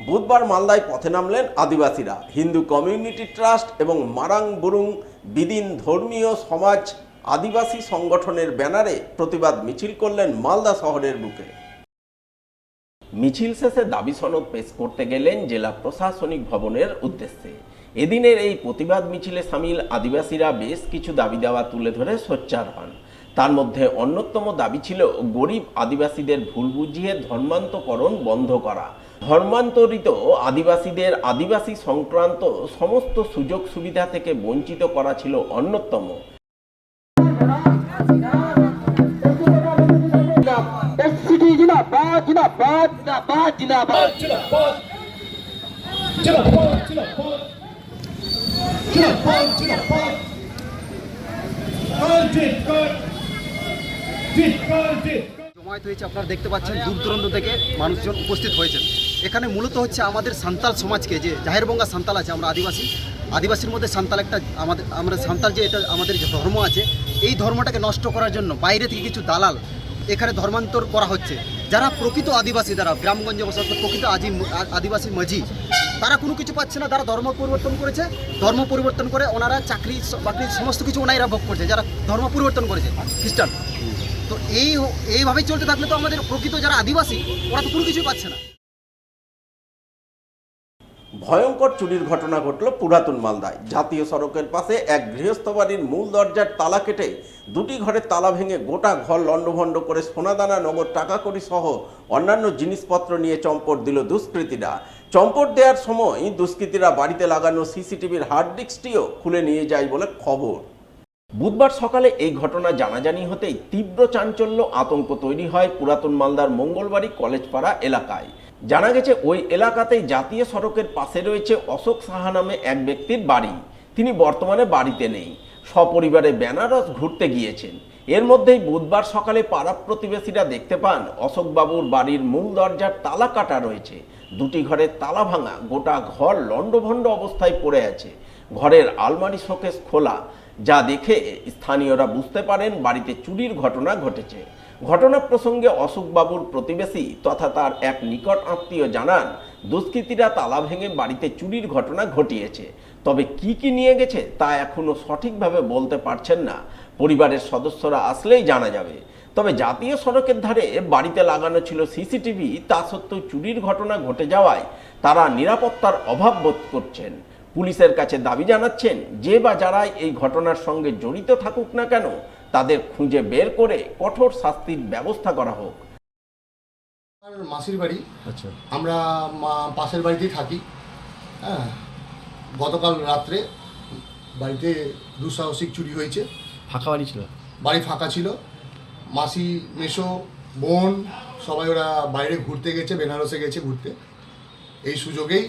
বুধবার মালদায় পথে নামলেন আদিবাসীরা। হিন্দু কমিউনিটি ট্রাস্ট এবং মারাং বুরুং বিদিন ধর্মীয় সমাজ আদিবাসী সংগঠনের ব্যানারে প্রতিবাদ মিছিল করলেন মালদা শহরের বুকে। মিছিল শেষে দাবি সনদ পেশ করতে গেলেন জেলা প্রশাসনিক ভবনের উদ্দেশ্যে। এদিনের এই প্রতিবাদ মিছিলে সামিল আদিবাসীরা বেশ কিছু দাবি দেওয়া তুলে ধরে সোচ্চার হন। তার মধ্যে অন্যতম দাবি ছিল গরিব আদিবাসীদের ভুল বুঝিয়ে ধর্মান্তকরণ বন্ধ করা। ধর্মান্তরিত আদিবাসীদের আদিবাসী সংক্রান্ত সমস্ত সুযোগ সুবিধা থেকে বঞ্চিত করা ছিল অন্যতম। জমায়েত হয়েছে, আপনারা দেখতে পাচ্ছেন দূর দূরান্ত থেকে মানুষজন উপস্থিত হয়েছেন। এখানে মূলত হচ্ছে আমাদের সান্তাল সমাজকে, যে জাহেরবঙ্গা সান্তাল আছে, আমরা আদিবাসীর মধ্যে সান্তাল একটা আমরা সান্তাল যে এটা আমাদের যে ধর্ম আছে, এই ধর্মটাকে নষ্ট করার জন্য বাইরে থেকে কিছু দালাল এখানে ধর্মান্তর করা হচ্ছে। যারা প্রকৃত আদিবাসী, যারা গ্রামগঞ্জে বসবাস প্রকৃত আদিবাসী মাঝি, তারা কোনো কিছু পাচ্ছে না। তারা ধর্ম পরিবর্তন করেছে, ধর্ম পরিবর্তন করে ওনারা চাকরি বাকরি সমস্ত কিছু ওনারা ভোগ করছে, যারা ধর্ম পরিবর্তন করেছে খ্রিস্টান। তো এইভাবেই চলতে থাকলে তো আমাদের প্রকৃত যারা আদিবাসী ওরা তো কোনো কিছুই পাচ্ছে না। ভয়ঙ্কর চুরির ঘটনা ঘটল পুরাতন মালদায়। জাতীয় সড়কের পাশে এক গৃহস্থ বাড়ির মূল দরজার তালা কেটে দুটি ঘরের তালা ভেঙে গোটা ঘর লণ্ডভণ্ড করে সোনাদানা, নগদ টাকা কড়ি সহ অন্যান্য জিনিসপত্র নিয়ে চম্পট দিল দুষ্কৃতীরা। চম্পট দেওয়ার সময় দুষ্কৃতীরা বাড়িতে লাগানো সিসিটিভির হার্ড ডিস্কটিও খুলে নিয়ে যায় বলে খবর। বুধবার সকালে এই ঘটনা জানাজানি হতেই তীব্র চাঞ্চল্য, আতঙ্ক তৈরি হয় পুরাতন মালদার মঙ্গলবাড়ি কলেজপাড়া এলাকায়। জানা গেছে ওই এলাকাতেই জাতীয় সড়কের পাশে রয়েছে অশোক সাহা নামে এক ব্যক্তির বাড়ি। তিনি বর্তমানে বাড়িতে নেই, সপরিবারে বেনারস ঘুরতে গিয়েছেন। এর মধ্যেই বুধবার সকালে পাড়া প্রতিবেশীরা দেখতে পান অশোকবাবুর বাড়ির মূল দরজার তালা কাটা রয়েছে, দুটি ঘরের তালা ভাঙা, গোটা ঘর লণ্ডভণ্ড অবস্থায় পড়ে আছে। ঘরের আলমারি শোকেস খোলা, যা দেখে স্থানীয়রা বুঝতে পারেন বাড়িতে চুরির ঘটনা ঘটেছে। ঘটনা প্রসঙ্গে অশোকবাবুর প্রতিবেশী তথা তার এক নিকট আত্মীয় জানান, দুষ্কৃতীরা তালা ভেঙে বাড়িতে চুরির ঘটনা ঘটিয়েছে। তবে কি নিয়ে গেছে তা এখনো সঠিকভাবে বলতে পারছেন না। পরিবারের সদস্যরা আসলেই জানা যাবে। তবে জাতীয় সড়কের ধারে বাড়িতে লাগানো ছিল সিসিটিভি, তা সত্ত্বেও চুরির ঘটনা ঘটে যাওয়ায় তারা নিরাপত্তার অভাব বোধ করছেন। পুলিশের কাছে দাবি জানাচ্ছেন, যে বা যারাই এই ঘটনার সঙ্গে জড়িত থাকুক না কেন, তাদের খুঁজে বের করে কঠোর শাস্তির ব্যবস্থা করা হোক। মাসির বাড়ি, আমরা পাশের বাড়িতেই থাকি। হ্যাঁ, গতকাল রাত্রে বাড়িতে দুঃসাহসিক চুরি হয়েছে। ফাঁকা বাড়ি ছিল, বাড়ি ফাঁকা ছিল। মাসি, মেসো, বোন সবাই ওরা বাইরে ঘুরতে গেছে, বেনারসে গেছে ঘুরতে। এই সুযোগেই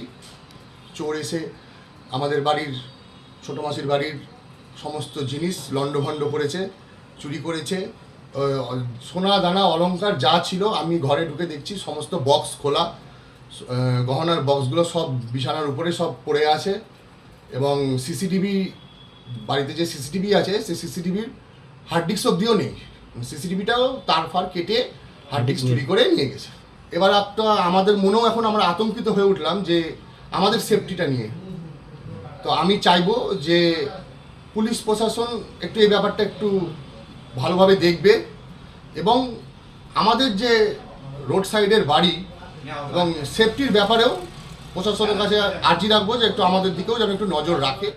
চোর এসে আমাদের বাড়ির, ছোটো মাসির বাড়ির সমস্ত জিনিস লণ্ডভণ্ড করেছে, চুরি করেছে। সোনা দানা অলংকার যা ছিল, আমি ঘরে ঢুকে দেখছি সমস্ত বক্স খোলা, গহনার বক্সগুলো সব বিছানার উপরে সব পড়ে আছে। এবং সিসিটিভি, বাড়িতে যে সিসিটিভি আছে সেই সিসিটিভির হার্ড ডিস্ক অবধিও নেই। সিসিটিভিটাও তার ফার কেটে হার্ড ডিস্ক চুরি করে নিয়ে গেছে। এবার আমাদের মনেও এখন আমরা আতঙ্কিত হয়ে উঠলাম যে আমাদের সেফটিটা নিয়ে। তো আমি চাইবো যে পুলিশ প্রশাসন একটু এই ব্যাপারটা একটু ভালোভাবে দেখবে এবং আমাদের যে রোড সাইডের বাড়ি এবং সেফটির ব্যাপারেও প্রশাসনের কাছে আর্জি রাখবো যে একটু আমাদের দিকেও যেন একটু নজর রাখে।